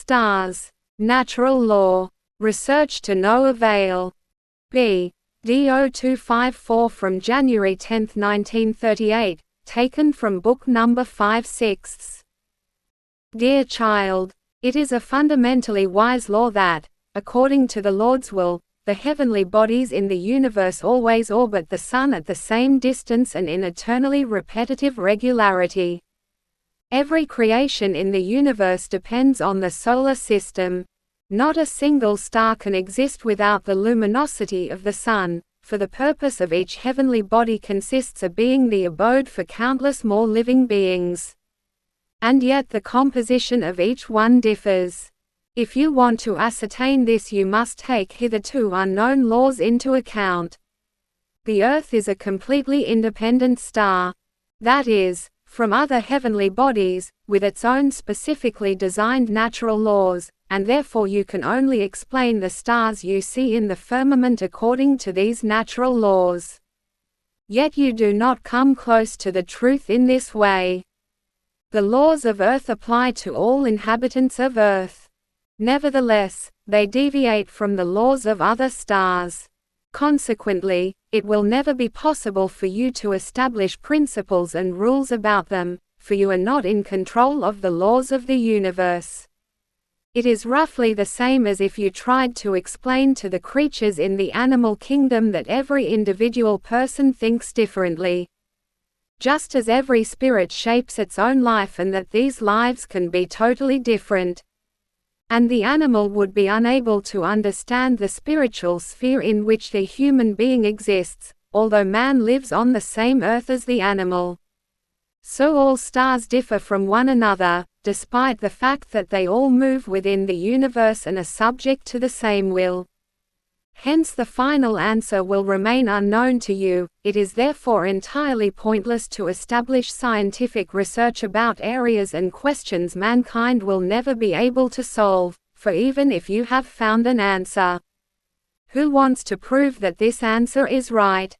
Stars. Natural law. Research to no avail. BD0254 from January 10, 1938, taken from book number 5/6. Dear child, it is a fundamentally wise law that, according to the Lord's will, the heavenly bodies in the universe always orbit the Sun at the same distance and in eternally repetitive regularity. Every creation in the universe depends on the solar system. Not a single star can exist without the luminosity of the Sun, for the purpose of each heavenly body consists of being the abode for countless more living beings. And yet the composition of each one differs. If you want to ascertain this, you must take hitherto unknown laws into account. The Earth is a completely independent star. That is, from other heavenly bodies, with its own specifically designed natural laws, and therefore you can only explain the stars you see in the firmament according to these natural laws. Yet you do not come close to the truth in this way. The laws of Earth apply to all inhabitants of Earth. Nevertheless, they deviate from the laws of other stars. Consequently, it will never be possible for you to establish principles and rules about them, for you are not in control of the laws of the universe. It is roughly the same as if you tried to explain to the creatures in the animal kingdom that every individual person thinks differently. Just as every spirit shapes its own life and that these lives can be totally different. And the animal would be unable to understand the spiritual sphere in which the human being exists, although man lives on the same earth as the animal. So all stars differ from one another, despite the fact that they all move within the universe and are subject to the same will. Hence the final answer will remain unknown to you. It is therefore entirely pointless to establish scientific research about areas and questions mankind will never be able to solve, for even if you have found an answer, who wants to prove that this answer is right?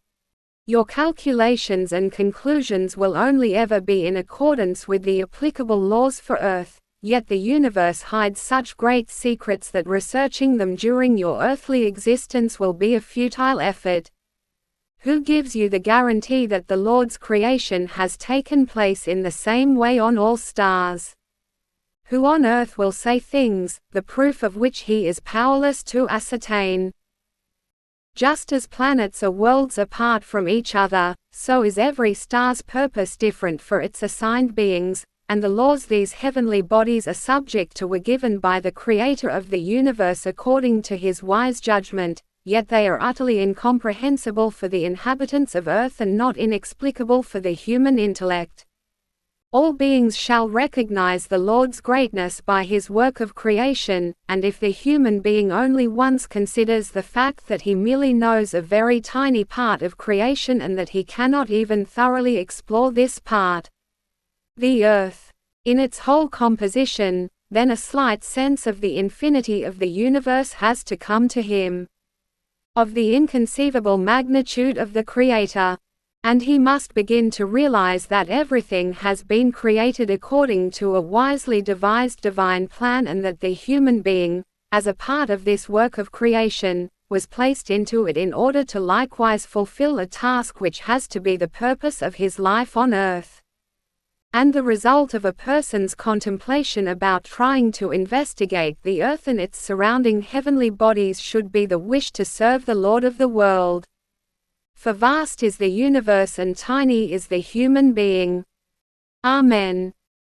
Your calculations and conclusions will only ever be in accordance with the applicable laws for Earth. Yet the universe hides such great secrets that researching them during your earthly existence will be a futile effort. Who gives you the guarantee that the Lord's creation has taken place in the same way on all stars? Who on earth will say things, the proof of which he is powerless to ascertain? Just as planets are worlds apart from each other, so is every star's purpose different for its assigned beings, and the laws these heavenly bodies are subject to were given by the Creator of the universe according to his wise judgment, yet they are utterly incomprehensible for the inhabitants of Earth and not inexplicable for the human intellect. All beings shall recognize the Lord's greatness by his work of creation, and if the human being only once considers the fact that he merely knows a very tiny part of creation and that he cannot even thoroughly explore this part, the Earth, in its whole composition, then a slight sense of the infinity of the universe has to come to him, of the inconceivable magnitude of the Creator, and he must begin to realize that everything has been created according to a wisely devised divine plan and that the human being, as a part of this work of creation, was placed into it in order to likewise fulfill a task which has to be the purpose of his life on earth. And the result of a person's contemplation about trying to investigate the earth and its surrounding heavenly bodies should be the wish to serve the Lord of the world. For vast is the universe and tiny is the human being. Amen.